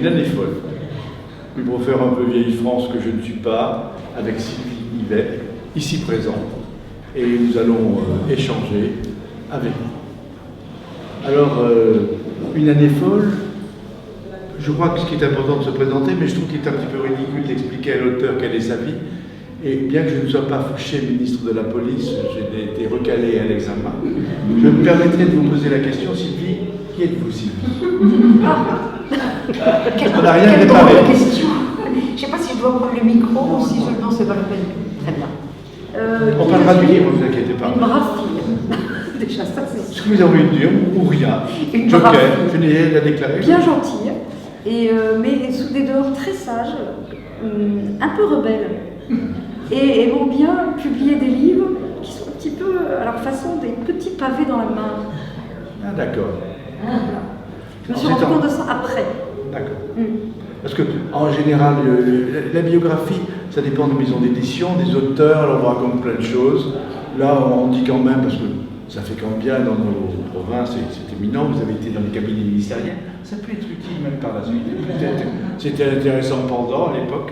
une année folle. Puis pour faire un peu vieille France que je ne suis pas, avec Sylvie Yvet, ici présente, et nous allons échanger avec vous. Alors, une année folle, je crois que ce qui est important de se présenter, mais je trouve qu'il est un petit peu ridicule d'expliquer à l'auteur quelle est sa vie. Et bien que je ne sois pas Fouché, ministre de la Police, j'ai été recalé à l'examen, je me permettrai de vous poser la question, Sylvie, qui êtes-vous, Sylvie? On n'a rien préparé. Je ne sais pas si je dois prendre le micro ou si je... Non, c'est pas le peine. Très bien. On parlera du livre, ne vous inquiétez pas. Une brave fille. Déjà, ça c'est... Est-ce que vous avez une dure ou rien? Une Joker, brave fille. venez la déclarer. Bien gentille, mais sous des dehors très sages, un peu rebelles. Et aimant bien publier des livres qui sont un petit peu à leur façon des petits pavés dans la main. Ah d'accord. Voilà. Je me suis rendu compte de ça après. D'accord. Parce que en général, la biographie, ça dépend de maison d'édition, des auteurs, alors on raconte plein de choses. Là, on dit quand même, parce que ça fait quand même bien dans nos provinces, c'est éminent, vous avez été dans les cabinets ministériels, ça peut être utile même par la suite. Peut-être c'était intéressant pendant à l'époque.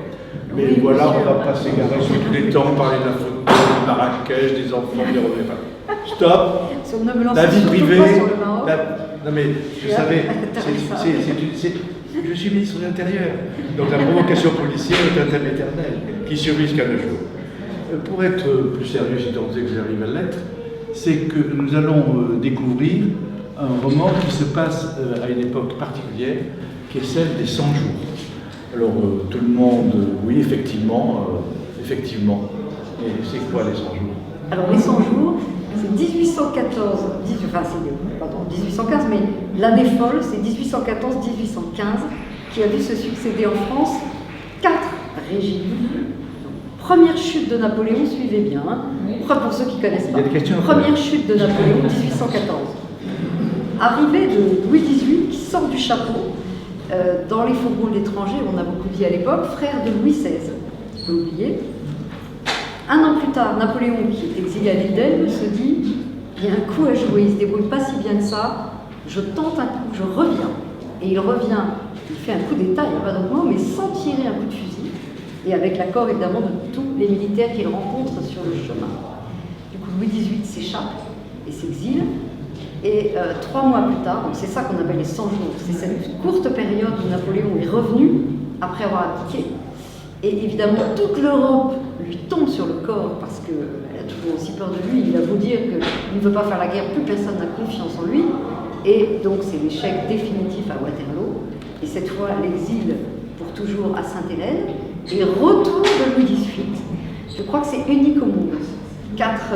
Mais oui, voilà, on ne va pas s'égarer sur tous les temps, parler de la photo, de Marrakech, des enfants, des revenus. Stop. La vie privée. Non mais je savais, je suis ministre de l'Intérieur. Donc la provocation policière est un thème éternel qui survit jusqu'à nos jours. Pour être plus sérieux, si tant est que j'arrive à l'être, c'est que nous allons découvrir un roman qui se passe à une époque particulière, qui est celle des 100 jours. Alors, tout le monde, oui, effectivement. Et c'est quoi les 100 jours? Alors, les 100 jours, c'est 1814, pardon, 1815, mais l'année folle, c'est 1814-1815, qui a vu se succéder en France 4 régimes. Première chute de Napoléon, suivez bien, hein. Pour ceux qui ne connaissent pas. Première chute de Napoléon, 1814. Arrivée de Louis XVIII, qui sort du chapeau. Dans les fourgons de l'étranger, on a beaucoup dit à l'époque, frère de Louis XVI, il faut oublier. Un an plus tard, Napoléon, qui est exilé à l'île d'Elbe, se dit il y a un coup à jouer, il ne se débrouille pas si bien que ça, je tente un coup, je reviens. Et il revient, il fait un coup d'État, il n'y a pas d'autre mot, mais sans tirer un coup de fusil, et avec l'accord évidemment de tous les militaires qu'il rencontre sur le chemin. Du coup, Louis XVIII s'échappe et s'exile. Et 3 mois plus tard, donc c'est ça qu'on appelle les 100 jours, c'est cette courte période où Napoléon est revenu après avoir abdiqué. Et évidemment, toute l'Europe lui tombe sur le corps parce qu'elle a toujours aussi peur de lui. Il a beau dire qu'il ne veut pas faire la guerre, plus personne n'a confiance en lui. Et donc c'est l'échec définitif à Waterloo. Et cette fois, l'exil pour toujours à Sainte-Hélène. Et retour de Louis XVIII. Je crois que c'est unique au monde. 4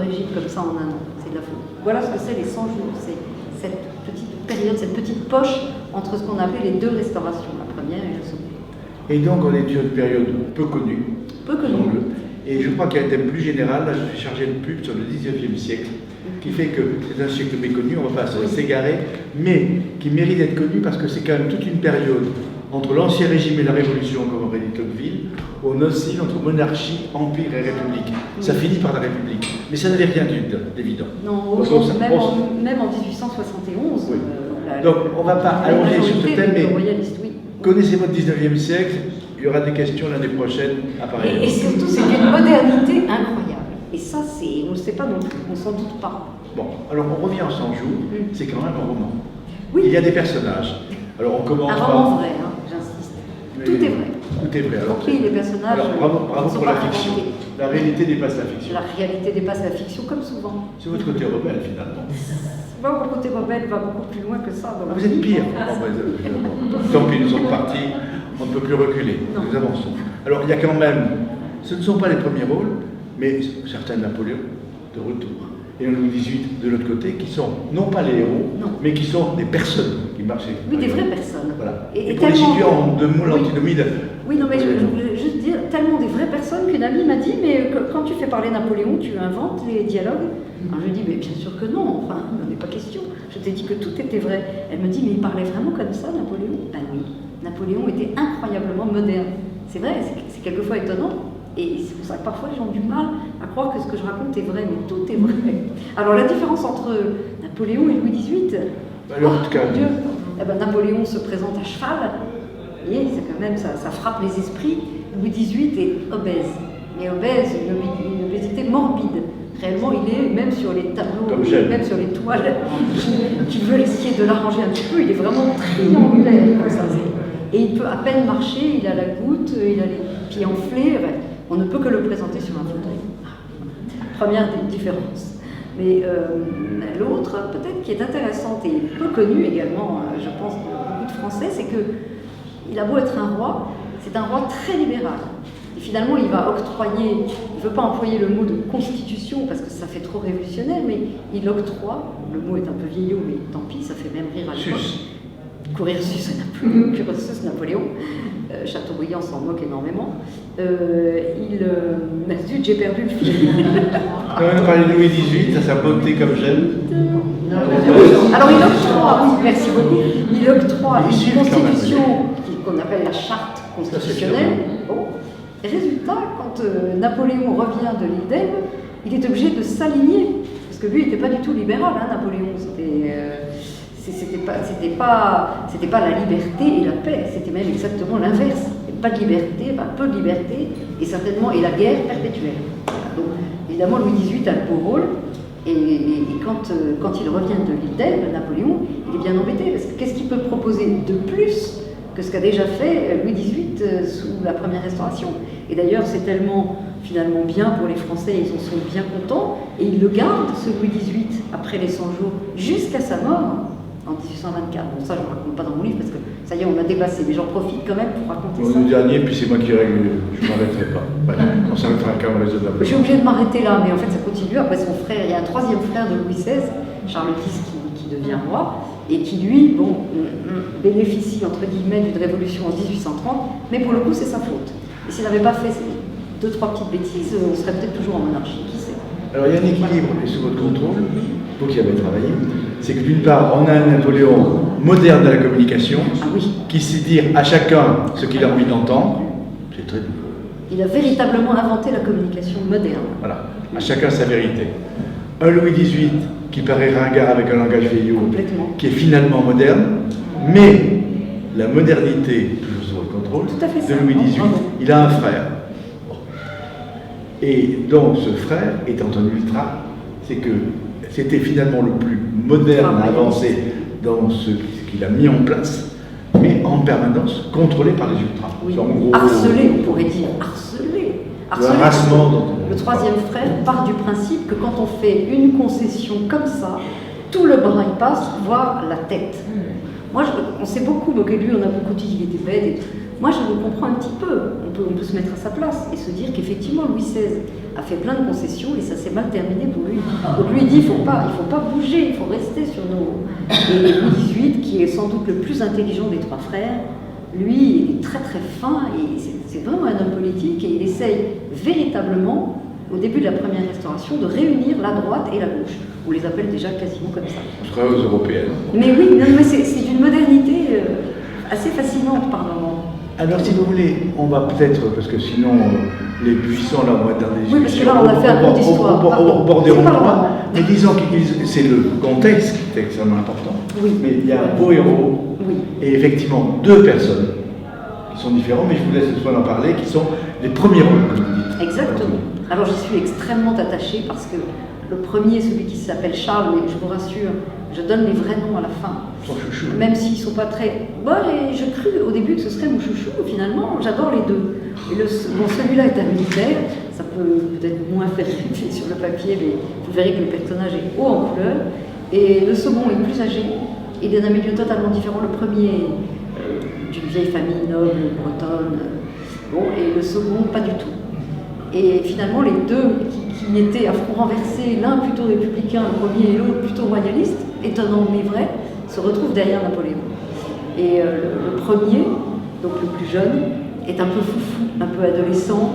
régimes comme ça en un an. C'est de la folie. Voilà ce que c'est les 100 jours. C'est cette petite période, cette petite poche entre ce qu'on appelait les 2 restaurations, la première et la seconde. Et donc on est sur une période peu connue. Peu connue. Et je crois qu'il y a un thème plus général, là je suis chargé de pub sur le 19e siècle, qui fait que c'est un siècle méconnu, on ne va pas s'égarer, mais qui mérite d'être connu parce que c'est quand même toute une période entre l'Ancien Régime et la Révolution, comme aurait dit Tocqueville, où on oscille entre monarchie, empire et république. Ça finit par la République. Mais ça n'avait rien d'évident. Non, même en 1871. Oui. Donc on ne va pas allonger sur ce thème, mais connaissez votre 19e siècle, il y aura des questions l'année prochaine à Paris. Et surtout, c'est d'une modernité incroyable. Et ça, on ne le sait pas non plus, on ne s'en doute pas. Bon, alors on revient en 100 jours, c'est quand même un roman. Oui. Il y a des personnages. Alors on commence par... Un roman vrai, hein, j'insiste. Tout est vrai. Tout est vrai. Alors, les personnages. Alors bravo pour la fiction. La réalité dépasse la fiction. La réalité dépasse la fiction, comme souvent. C'est votre côté rebelle, finalement. Bon, mon côté rebelle va beaucoup plus loin que ça. Vous êtes pire. Tant pis, nous sommes partis, on ne peut plus reculer. Non. Nous avançons. Alors il y a quand même, ce ne sont pas les premiers rôles, mais certains Napoléon de retour. Et un Louis XVIII de l'autre côté, qui sont non pas les héros, mais qui sont des personnes qui marchent. Oui, des vraies personnes. Voilà. Et pour les situer en 2 mots, l'antinomie de... Oui, non, mais je voulais juste dire, tellement des vraies personnes qu'une amie m'a dit, mais quand tu fais parler Napoléon, tu inventes les dialogues. Alors je lui dis, mais bien sûr que non, enfin, il n'en est pas question. Je t'ai dit que tout était vrai. Elle me dit, mais il parlait vraiment comme ça, Napoléon? Ben oui, Napoléon était incroyablement moderne. C'est vrai, c'est quelquefois étonnant. Et c'est pour ça que parfois les gens ont du mal à croire que ce que je raconte est vrai, mais tout est vrai. Alors la différence entre Napoléon et Louis XVIII, alors, en tout cas, eh ben, Napoléon se présente à cheval, et c'est quand même, ça frappe les esprits. Louis XVIII est obèse, mais obèse, une obésité morbide. Réellement, il est, même sur les tableaux, même sur les toiles, qui veut essayer de l'arranger un petit peu, il est vraiment triangulaire comme ça. Et il peut à peine marcher, il a la goutte, il a les pieds enflés, on ne peut que le présenter sur un fauteuil. Première différence. Mais l'autre, peut-être qui est intéressante et peu connue également, je pense, de beaucoup de Français, c'est qu'il a beau être un roi, c'est un roi très libéral. Et finalement, il va octroyer, il ne veut pas employer le mot de constitution parce que ça fait trop révolutionnaire, mais il octroie, le mot est un peu vieillot, mais tant pis, ça fait même rire à l'époque. Cursus Napoléon, Chateaubriand s'en moque énormément. Zut, j'ai perdu le fil. On a parlé de Louis XVIII, à sa beauté comme j'aime. Alors il octroie, oui, merci beaucoup, il octroie une constitution qu'on appelle la charte constitutionnelle. Bon. Et résultat, quand Napoléon revient de l'île d'Elbe, il est obligé de s'aligner, parce que lui, il n'était pas du tout libéral, hein, Napoléon. C'était pas la liberté et la paix, c'était même exactement l'inverse. Pas de liberté, peu de liberté, et certainement et la guerre perpétuelle. Donc évidemment, Louis XVIII a le beau rôle, et quand il revient de l'île d'Elbe, Napoléon, il est bien embêté, parce que qu'est-ce qu'il peut proposer de plus que ce qu'a déjà fait Louis XVIII sous la première Restauration. Et d'ailleurs, c'est tellement finalement bien pour les Français, ils en sont bien contents, et ils le gardent, ce Louis XVIII, après les 100 jours, jusqu'à sa mort, en 1824. Bon, ça, je ne raconte pas dans mon livre, parce que ça y est, on a dépassé, mais j'en profite quand même pour raconter ça. Le dernier, puis c'est moi qui règle, je ne m'arrêterai pas. On s'arrêtera quand même les autres. Je suis obligée de m'arrêter là, mais en fait, ça continue. Après, son frère, il y a un troisième frère de Louis XVI, Charles X, qui devient roi, et qui, lui, bénéficie, entre guillemets, d'une révolution en 1830, mais pour le coup, c'est sa faute. Et s'il n'avait pas fait ces 2-3 petites bêtises, on serait peut-être toujours en monarchie, qui sait. Alors, il y a un équilibre, et sous votre contrôle, vous qui avez travaillé, c'est que d'une part, on a un Napoléon moderne de la communication, qui sait dire à chacun ce qu'il a envie d'entendre. C'est très nouveau. Il a véritablement inventé la communication moderne. Voilà, à chacun sa vérité. Un Louis XVIII qui paraît ringard avec un langage vieillot, qui est finalement moderne, mais la modernité, toujours sous votre contrôle, de Louis XVIII, il a un frère. Bon. Et donc ce frère, étant un ultra, c'est que c'était finalement le plus moderne, avancé dans ce qu'il a mis en place, mais en permanence contrôlé par les ultras. Oui. Harcelé, on pourrait dire. Harcelé. Le troisième frère part du principe que quand on fait une concession comme ça, tout le bras y passe, voire la tête. Moi, on s'est beaucoup moqué de lui, on a beaucoup dit qu'il était bête. Et moi, je le comprends un petit peu. On peut se mettre à sa place et se dire qu'effectivement, Louis XVI a fait plein de concessions et ça s'est mal terminé pour lui. Donc lui, il dit, il faut pas bouger, il faut rester sur nos... Et Louis XVIII, qui est sans doute le plus intelligent des trois frères, lui, il est très très fin et c'est vraiment un homme politique et il essaye véritablement, au début de la première Restauration, de réunir la droite et la gauche. On les appelle déjà quasiment comme ça. On serait aux européennes. Mais oui, mais c'est d'une modernité assez fascinante par moments. Alors si vous voulez, on va peut-être, parce que sinon les puissants là vont être dans des discussions. Oui, parce que là on a fait un peu d'histoire. Au bord des ronds-points. Mais disons que c'est le contexte qui est extrêmement important. Oui. Mais il y a un beau héros et effectivement deux personnes qui sont différentes, mais je vous laisse ce soir en parler, qui sont les premiers rôles, comme vous dites. Exactement. Alors j'y suis extrêmement attachée parce que le premier, celui qui s'appelle Charles, mais je vous rassure, je donne les vrais noms à la fin. Son chouchou. Même s'ils ne sont pas très... Bon, et je crus au début que ce serait mon chouchou, finalement, j'adore les deux. Et celui-là est un militaire, ça peut peut-être moins faire effet sur le papier, mais vous verrez que le personnage est haut en couleur. Et le second est plus âgé, il est d'un milieu totalement différent. Le premier, d'une vieille famille noble, bretonne, et le second, pas du tout. Et finalement, les deux qui étaient à front renversé, l'un plutôt républicain, le premier, et l'autre plutôt royaliste, étonnant mais vrai, se retrouvent derrière Napoléon. Et le premier, donc le plus jeune, est un peu foufou, un peu adolescent,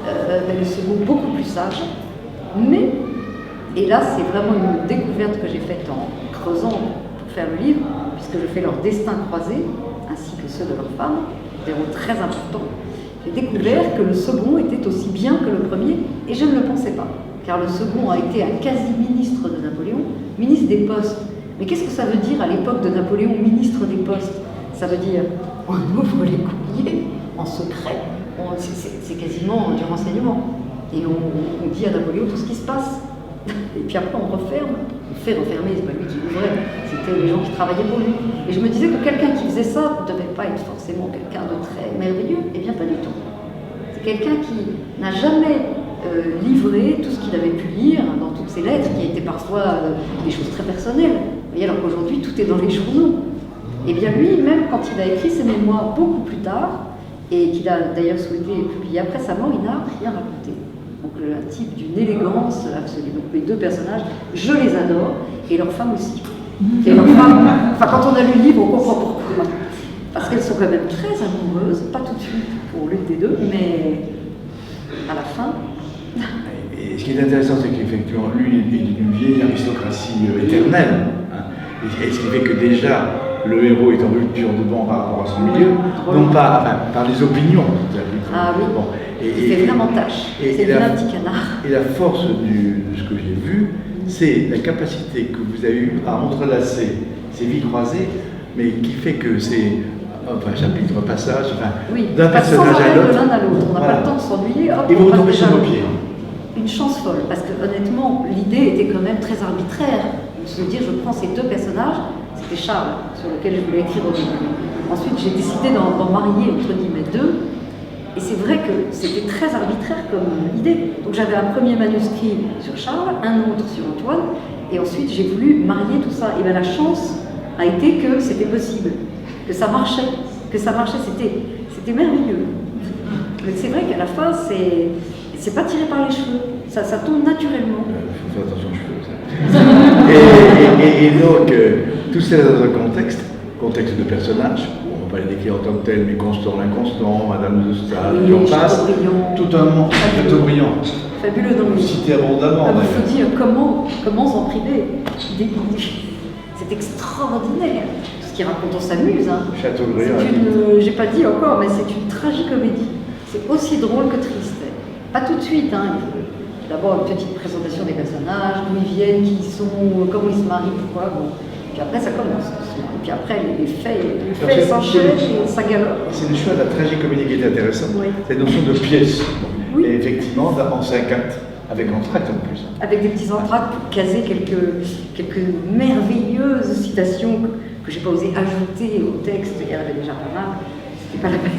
mais le second beaucoup plus sage. Mais, et là c'est vraiment une découverte que j'ai faite en creusant pour faire le livre, puisque je fais leur destin croisé, ainsi que ceux de leurs femmes, des rôles très importants. J'ai découvert que le second était aussi bien que le premier, et je ne le pensais pas, car le second a été un quasi-ministre de Napoléon, ministre des Postes, Mais qu'est-ce que ça veut dire à l'époque de Napoléon, ministre des Postes? Ça veut dire, on ouvre les courriers en secret, c'est quasiment du renseignement. Et on dit à Napoléon tout ce qui se passe. Et puis après on referme, on fait refermer, c'est pas lui qui ouvrait, c'était les gens qui travaillaient pour lui. Et je me disais que quelqu'un qui faisait ça ne devait pas être forcément quelqu'un de très merveilleux, et bien pas du tout. C'est quelqu'un qui n'a jamais livré tout ce qu'il avait pu lire dans toutes ses lettres, qui étaient parfois des choses très personnelles. Et alors qu'aujourd'hui tout est dans les journaux. Et bien lui, même quand il a écrit ses mémoires beaucoup plus tard, et qu'il a d'ailleurs souhaité publier après sa mort, il n'a rien raconté. Donc un type d'une élégance absolue. Donc mes deux personnages, je les adore, et leur femme aussi. Et leur femme, enfin quand on a lu le livre, on comprend pourquoi. Parce qu'elles sont quand même très amoureuses, pas tout de suite pour l'une des deux, mais à la fin. Et ce qui est intéressant, c'est qu'effectivement, lui, il est d'une vieille aristocratie éternelle. Hein. Et ce qui fait que déjà, le héros est en rupture de banc par rapport à son milieu, non pas enfin, par les opinions. Ah oui, bon. Il fait vraiment tâche. C'est un petit canard. Et la force de ce que j'ai vu, c'est la capacité que vous avez eue à entrelacer ces vies croisées, mais qui fait que c'est un chapitre, passage, enfin, oui, d'un personnage à l'autre. De l'un à l'autre. On n'a pas le temps de s'ennuyer. Et vous retombez sur vos pieds. Une chance folle, parce que honnêtement, l'idée était quand même très arbitraire. De se dire, je prends ces deux personnages, c'était Charles, sur lequel je voulais écrire au début. Ensuite, j'ai décidé d'en marier, entre guillemets, deux. Et c'est vrai que c'était très arbitraire comme idée. Donc j'avais un premier manuscrit sur Charles, un autre sur Antoine, et ensuite j'ai voulu marier tout ça. Et bien la chance a été que c'était possible, que ça marchait, c'était merveilleux. Mais c'est vrai qu'à la fin, c'est pas tiré par les cheveux, ça tombe naturellement. Il faut faire attention aux cheveux, ça. et donc, tout ça dans un contexte de personnages. On va pas les décrire en tant que tel, mais Constant l'inconstant, Madame de Staël, oui, j'en passe, tout un monde, Chateaubriand. Fabuleux, donc. Vous citez abondamment. Il faut dire comment s'en priver. C'est extraordinaire. Tout ce qu'il raconte, on s'amuse. Hein. Chateaubriand. J'ai pas dit encore, mais c'est une tragicomédie. C'est aussi drôle que triste. Pas tout de suite. Hein. D'abord une petite présentation des personnages, d'où ils viennent, qui ils sont, comment ils se marient, pourquoi. Bon. Puis après, ça commence. Et puis après, les faits s'enchaînent et ça galope. C'est le choix de la tragicomédie qui est intéressant. Oui. Cette notion de pièce. Oui. Et effectivement, en 5 actes, avec entracte en plus. Avec des petits entractes pour caser quelques merveilleuses citations que j'ai pas osé ajouter au texte. Il y en avait déjà pas mal. C'était pas la peine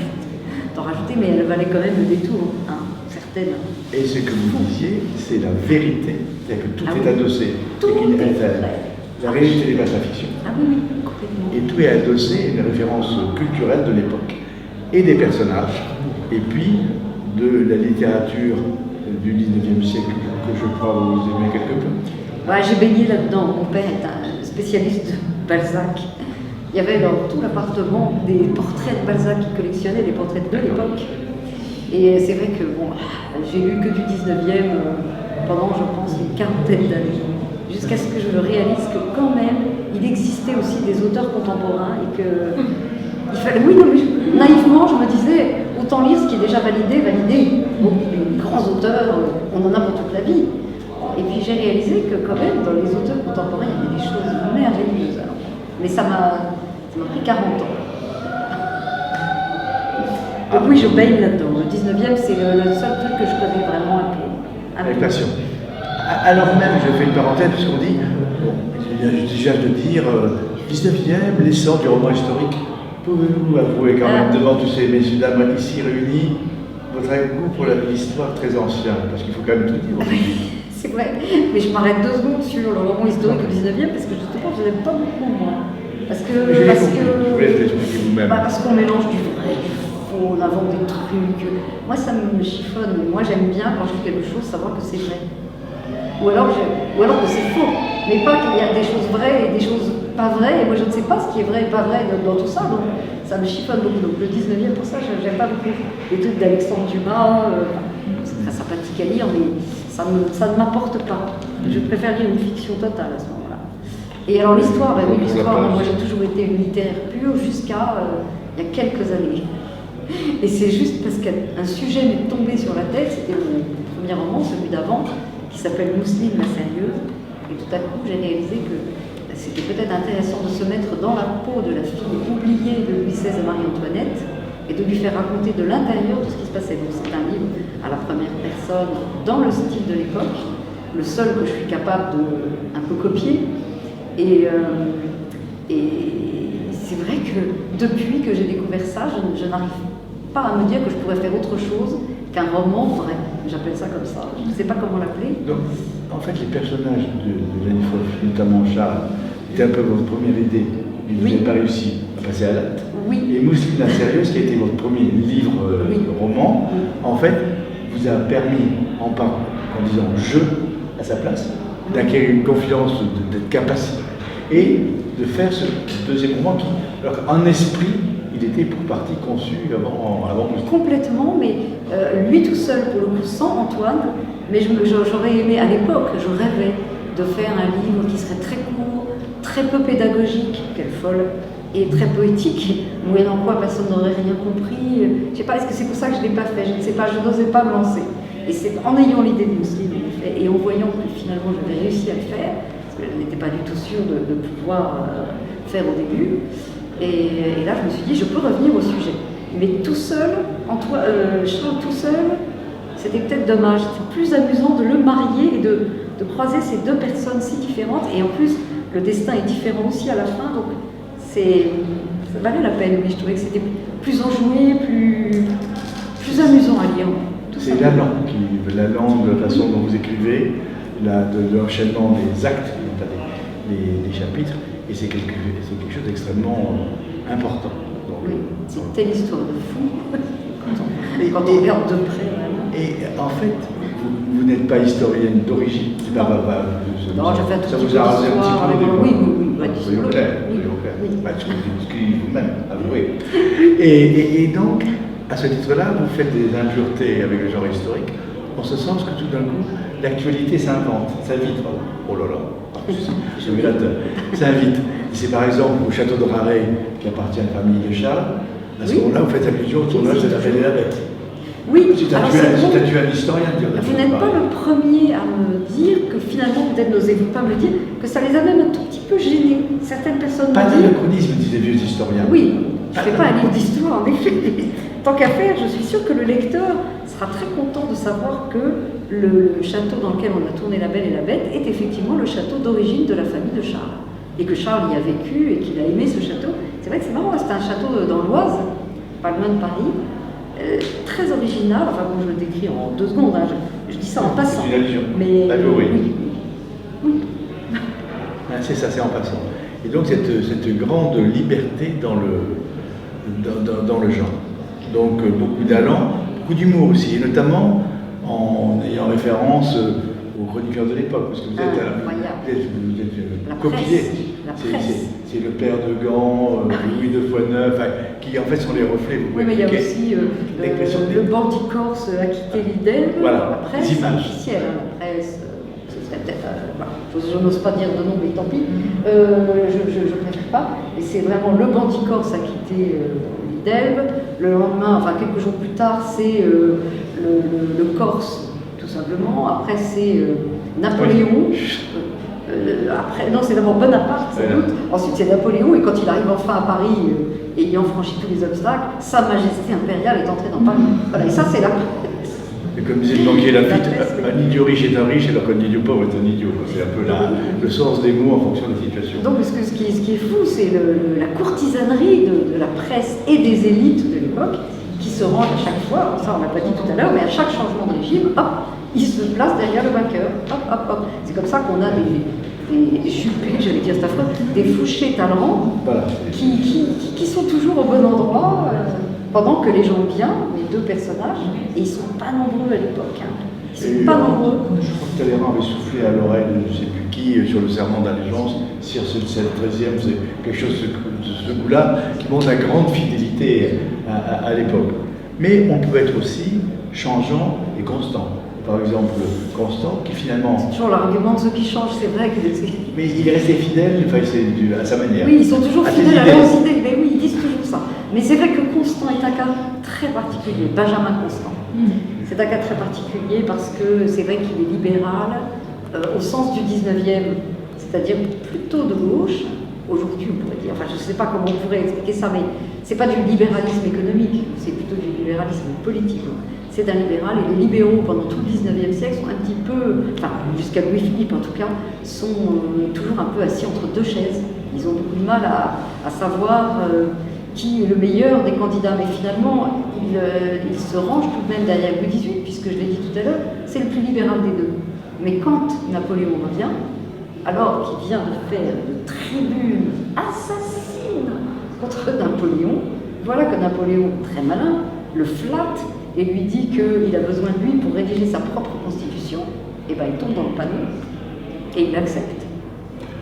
d'en rajouter, mais elle valait quand même le détour, hein, certaines. Et ce que vous disiez, c'est la vérité. C'est-à-dire que tout est adossé. Tout est vrai. La réalité dépasse la fiction. Ah oui, complètement. Et tout est adossé à une référence culturelle de l'époque. Et des personnages. Et puis, de la littérature du 19e siècle, que je crois vous aimez quelque peu. Ouais, j'ai baigné là-dedans. Mon père est un spécialiste de Balzac. Il y avait dans tout l'appartement des portraits de Balzac qui collectionnait, des portraits de l'époque. Et c'est vrai que bon, j'ai lu que du 19e pendant, je pense, une quarantaine d'années. Jusqu'à ce que je réalise que quand même, il existait aussi des auteurs contemporains et que il fallait. Oui, non, mais naïvement, je me disais, autant lire ce qui est déjà validé. Bon, les grands auteurs, on en a pour toute la vie. Et puis j'ai réalisé que quand même, dans les auteurs contemporains, il y avait des choses merveilleuses. Alors. Mais ça m'a pris 40 ans. Donc oui, je baigne là-dedans. Le 19e, c'est le seul truc que je connais vraiment un peu. Avec passion. Alors même, je fais une parenthèse, puisqu'on dit, bon, j'usage de dire, 19e, l'essor du roman historique. Pouvez-vous avouer quand même devant tous ces messieurs dames ici réunis, votre goût pour l'histoire très ancien, parce qu'il faut quand même tout dire. C'est vrai, mais je m'arrête 2 secondes sur le roman historique du 19e, parce que justement, je n'aime pas beaucoup, moi. Parce que je vous laisse l'expliquer vous-même. Parce qu'on mélange du vrai, du faux, on invente des trucs. Moi, ça me chiffonne. Moi, j'aime bien, quand je fais quelque chose, savoir que c'est vrai. Ou alors que c'est faux. Mais pas qu'il y a des choses vraies et des choses pas vraies. Et moi, je ne sais pas ce qui est vrai et pas vrai dans tout ça. Donc, ça me chiffonne beaucoup. Donc, le 19e, pour ça, j'aime pas beaucoup. Les trucs d'Alexandre Dumas, c'est très sympathique à lire, mais ça ne m'apporte pas. Je préfère lire une fiction totale à ce moment-là. Et alors, l'histoire, oui, l'histoire, moi, j'ai toujours été une littéraire pure jusqu'à il y a quelques années. Et c'est juste parce qu'un sujet m'est tombé sur la tête, c'était mon premier roman, celui d'avant, qui s'appelle Mousseline la sérieuse. Et tout à coup, j'ai réalisé que c'était peut-être intéressant de se mettre dans la peau de la fille oubliée de Louis XVI et Marie-Antoinette et de lui faire raconter de l'intérieur tout ce qui se passait. Donc c'est un livre à la première personne, dans le style de l'époque, le seul que je suis capable de un peu copier. Et c'est vrai que depuis que j'ai découvert ça, je n'arrive pas à me dire que je pourrais faire autre chose qu'un roman vrai. J'appelle ça comme ça, je ne sais pas comment l'appeler. Donc, en fait, les personnages de Jenny Fofi, notamment Charles, étaient un peu votre première idée. Vous n'avez pas réussi à passer à l'acte. Oui. Et Mousseline la Sérieuse, qui a été votre premier livre roman, en fait, vous a permis, en disant je à sa place, d'acquérir une confiance, d'être capacité, et de faire ce deuxième roman qui, alors qu'en esprit, il était pour partie conçu avant Mousseline. Complètement, mais lui tout seul, pour le coup, sans Antoine, mais j'aurais aimé, à l'époque, je rêvais de faire un livre qui serait très court, très peu pédagogique, quelle folle, et très poétique, moyennant quoi personne n'aurait rien compris. Je ne sais pas, est-ce que c'est pour ça que je ne l'ai pas fait? Je ne sais pas, je n'osais pas me lancer. Et c'est en ayant l'idée de Mousseline, et en voyant que finalement j'avais réussi à le faire, parce que je n'étais pas du tout sûre de pouvoir faire au début, et là je me suis dit, je peux revenir au sujet. Mais tout seul, Charles tout seul, c'était peut-être dommage. C'était plus amusant de le marier et de croiser ces deux personnes si différentes, et en plus le destin est différent aussi à la fin, donc ça valait la peine. Mais je trouvais que c'était plus enjoué, plus amusant à lire. C'est la langue, la façon dont vous écrivez, de l'enchaînement des actes, des chapitres, et c'est quelque chose d'extrêmement important. Donc, oui, c'est une telle histoire de fou, quand on regarde de près. Vraiment. Et en fait, vous n'êtes pas historienne d'origine. Non, je fais un tout ça petit vous peu a rasé un petit peu. Oui. Soyons clairs. Ce que vous-même avouez. Et donc, à ce titre-là, vous faites des impuretés avec le genre historique, en ce sens que tout d'un coup, l'actualité s'invente, s'invite. Oh là là, je s'invite. C'est par exemple au château de Raret, qui appartient à la famille de Charles. À ce moment-là, vous faites allusion au tournage de La Belle et la Bête. Oui, c'est un historien. Vous n'êtes pas le premier à me dire que finalement, peut-être n'osez-vous pas me dire, que ça les a même un tout petit peu gênés. Certaines personnes pas me disent... d'anachronisme, disent les vieux historiens. Oui, je ne fais pas un livre d'histoire, en effet. Tant qu'à faire, je suis sûre que le lecteur sera très content de savoir que le château dans lequel on a tourné La Belle et la Bête est effectivement le château d'origine de la famille de Charles. Et que Charles y a vécu et qu'il a aimé ce château. C'est vrai que c'est marrant, c'est un château dans l'Oise, pas loin de Paris. Très original, enfin bon, je le décris en 2 secondes, hein, je dis ça en passant. C'est une allusion. Mais oui. C'est ça, c'est en passant. Et donc cette grande liberté dans le genre. Donc beaucoup d'allant, beaucoup d'humour aussi, et notamment en ayant référence aux chroniqueurs de l'époque, parce que vous êtes copié. C'est le père de Gand, Louis de Foixneuf, qui en fait sont les reflets. Oui, mais il y a aussi le bandit corse a quitté l'idée, voilà, la presse officielle, la presse, ce serait peut-être, je n'ose pas dire de nom, mais tant pis, je ne préfère pas, et c'est vraiment le bandit corse a quitté l'Idelbe, le lendemain, enfin quelques jours plus tard, c'est le Corse, tout simplement, après c'est Napoléon. Après, non, c'est d'abord Bonaparte, sans doute. Ensuite, c'est Napoléon, et quand il arrive enfin à Paris, ayant franchi tous les obstacles, Sa Majesté impériale est entrée dans Paris. Voilà, et ça, c'est la presse. Et comme disait le banquier Lafitte, un idiot riche est un riche, alors qu'un idiot pauvre est un idiot. C'est un peu le sens des mots en fonction des situations. Donc, ce qui est fou, c'est la courtisanerie de la presse et des élites de l'époque, qui se rangent à chaque fois, ça on l'a pas dit tout à l'heure, mais à chaque changement de régime, hop, ils se placent derrière le vainqueur. Hop, hop, hop. C'est comme ça qu'on a des chupés, j'allais dire cette fois, des Fouché Talleyrand, voilà, qui sont toujours au bon endroit, pendant que les gens bien, les 2 personnages, et ils ne sont pas nombreux à l'époque. Ils ne sont pas nombreux. Je crois que Talleyrand avait soufflé à l'oreille de je ne sais plus qui sur le serment d'allégeance, Sire c'est le 13e, c'est quelque chose de ce goût-là, qui montre la grande fidélité à l'époque. Mais on peut être aussi changeant et constant. Par exemple, Constant, qui finalement... C'est toujours l'argument de ceux qui changent, c'est vrai que... Mais il est resté fidèle, enfin, à sa manière. Oui, ils sont toujours fidèles à leurs idées, mais oui, ils disent toujours ça. Mais c'est vrai que Constant est un cas très particulier, Benjamin Constant. C'est un cas très particulier parce que c'est vrai qu'il est libéral, au sens du 19e, c'est-à-dire plutôt de gauche. Aujourd'hui, on pourrait dire, enfin je ne sais pas comment on pourrait expliquer ça, mais c'est pas du libéralisme économique, c'est plutôt du libéralisme politique. C'est un libéral, et les libéraux, pendant tout le 19e siècle, sont un petit peu, enfin jusqu'à Louis-Philippe en tout cas, sont toujours un peu assis entre deux chaises. Ils ont beaucoup de mal à savoir qui est le meilleur des candidats, mais finalement, ils se rangent tout de même derrière Louis XVIII, puisque je l'ai dit tout à l'heure, c'est le plus libéral des deux. Mais quand Napoléon revient, alors qu'il vient de faire une tribune assassine contre Napoléon, voilà que Napoléon, très malin, le flatte et lui dit qu'il a besoin de lui pour rédiger sa propre constitution, et bien il tombe dans le panneau et il accepte.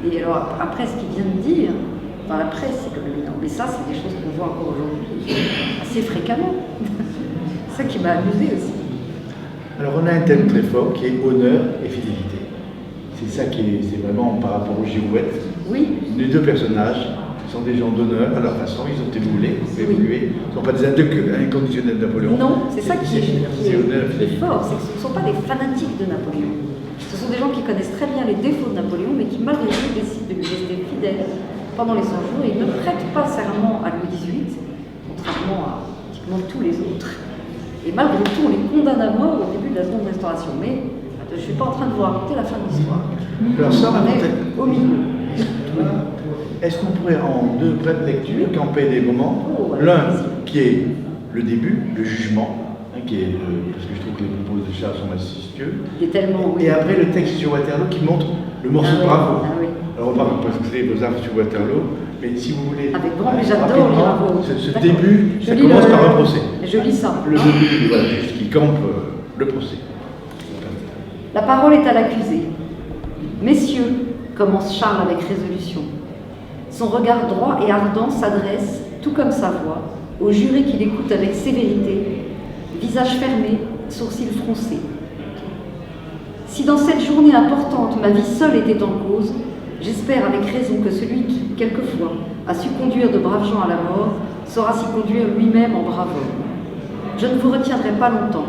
Et alors après ce qu'il vient de dire, dans la presse, c'est quand même énorme. Mais ça, c'est des choses qu'on voit encore aujourd'hui assez fréquemment. C'est ça qui m'a amusé aussi. Alors on a un thème très fort qui est honneur et fidélité. C'est ça c'est vraiment par rapport aux girouettes. Oui. Les deux personnages sont des gens d'honneur à leur façon, ils ont évolué. Ils ne sont pas des inconditionnels de Napoléon. Non, c'est ça qui est fort, c'est que ce ne sont pas des fanatiques de Napoléon. Ce sont des gens qui connaissent très bien les défauts de Napoléon, mais qui malgré tout décident de lui rester fidèles pendant les 100 jours, et ils ne prêtent pas serment à Louis XVIII, contrairement à pratiquement tous les autres. Et malgré tout, on les condamne à mort au début de la Seconde Restauration. Mais je ne suis pas en train de vous raconter la fin de l'histoire. Alors ça, on est au milieu. Est-ce qu'on pourrait, en deux brèves lectures, camper des moments, l'un qui est le début, le jugement, qui est parce que je trouve que les propos de Charles sont majestueux, et après le texte sur Waterloo qui montre le morceau de Bravo. Alors on va pas passer vos armes sur Waterloo, mais si vous voulez, avec grand plaisir, j'adore les Bravo. Ce début, ça commence par un procès. Je lis ça. Le début, voilà, juste qui campe le procès. La parole est à l'accusé. Messieurs, commence Charles avec résolution. Son regard droit et ardent s'adresse, tout comme sa voix, au juré qui l'écoute avec sévérité, visage fermé, sourcils froncés. Si dans cette journée importante ma vie seule était en cause, j'espère avec raison que celui qui, quelquefois, a su conduire de braves gens à la mort, saura s'y conduire lui-même en brave homme. Je ne vous retiendrai pas longtemps,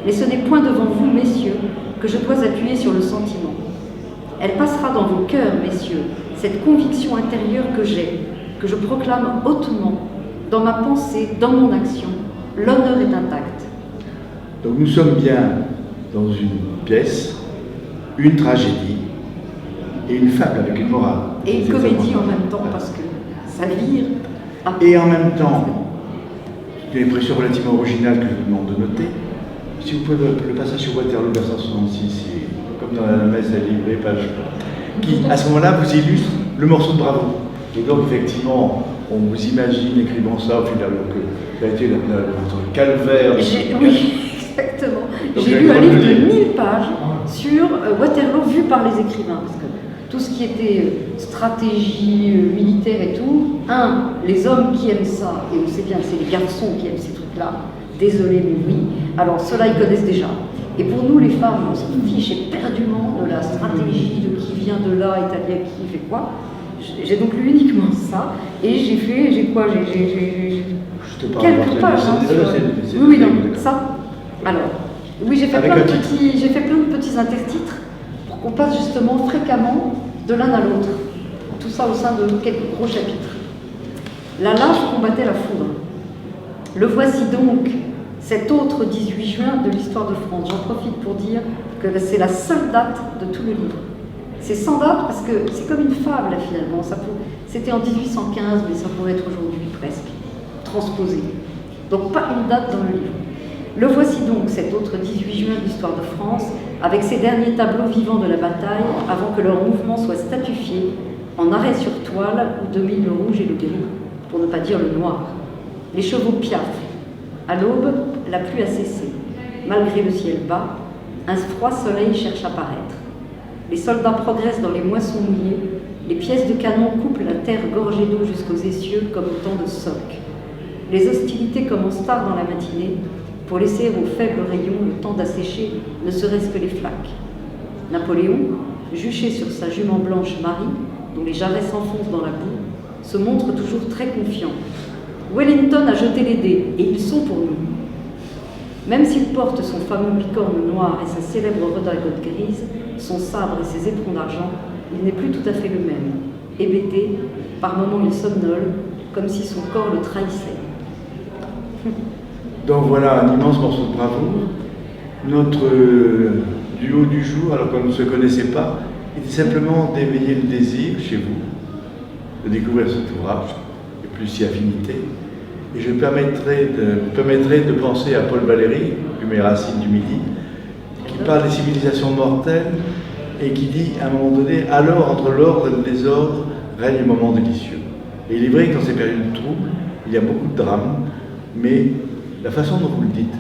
mais ce n'est point devant vous, messieurs, que je dois appuyer sur le sentiment. Elle passera dans vos cœurs, messieurs, cette conviction intérieure que j'ai, que je proclame hautement, dans ma pensée, dans mon action, l'honneur est intact. Donc nous sommes bien dans une pièce, une tragédie et une fable avec une morale. Et une comédie en même temps, parce que ça vire. Et en même temps, une impression relativement originale que je vous demande de noter. Si vous pouvez le passage sur Waterloo, verset 66, comme dans la messe à livrer, page, qui à ce moment-là vous illustre le morceau de Bravo. Et donc effectivement, on vous imagine écrivant ça au final, que ça a été le calvaire. Oui, exactement. J'ai lu un livre de 1000 pages sur Waterloo vu par les écrivains, parce que tout ce qui était stratégie militaire et tout, les hommes qui aiment ça, et on sait bien que c'est les garçons qui aiment ces trucs-là, désolé mais oui, alors ceux-là ils connaissent déjà. Et pour nous les femmes, on se fiche éperdument de la stratégie, de qui vient de là, italien qui fait quoi. J'ai donc lu uniquement ça, et j'ai quelques pages. Oui, non, ça. Alors, oui, j'ai fait plein de petits intertitres pour qu'on passe justement fréquemment de l'un à l'autre. Tout ça au sein de quelques gros chapitres. La lave combattait la foudre. Le voici donc, cet autre 18 juin de l'histoire de France. J'en profite pour dire que c'est la seule date de tout le livre. C'est sans date parce que c'est comme une fable finalement. C'était en 1815, mais ça pourrait être aujourd'hui presque, transposé. Donc pas une date dans le livre. Le voici donc, cet autre 18 juin de l'histoire de France, avec ses derniers tableaux vivants de la bataille, avant que leur mouvement soit statufié, en arrêt sur toile où domine le rouge et le gris, pour ne pas dire le noir. Les chevaux piaffent. À l'aube, la pluie a cessé. Malgré le ciel bas, un froid soleil cherche à paraître. Les soldats progressent dans les moissons mouillées, les pièces de canon coupent la terre gorgée d'eau jusqu'aux essieux comme autant de socs. Les hostilités commencent tard dans la matinée, pour laisser aux faibles rayons le temps d'assécher ne serait-ce que les flaques. Napoléon, juché sur sa jument blanche Marie, dont les jarrets s'enfoncent dans la boue, se montre toujours très confiant. Wellington a jeté les dés, et ils sont pour nous. Même s'il porte son fameux bicorne noir et sa célèbre redingote grise, son sabre et ses éperons d'argent, il n'est plus tout à fait le même. Hébété, par moments il somnole, comme si son corps le trahissait. Donc voilà un immense morceau de bravoure. Notre duo du jour, alors qu'on ne se connaissait pas, était simplement d'éveiller le désir chez vous, de découvrir cet ouvrage, et plus si affinité. Et je me permettrai de penser à Paul Valéry, Mes racines du Midi, qui parle des civilisations mortelles et qui dit à un moment donné, alors entre l'ordre et le désordre règne un moment délicieux. Et il est vrai que dans ces périodes troubles, il y a beaucoup de drames, mais la façon dont vous le dites,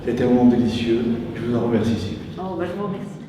c'était un moment délicieux. Je vous en remercie, Sylvie. Oh, je vous remercie.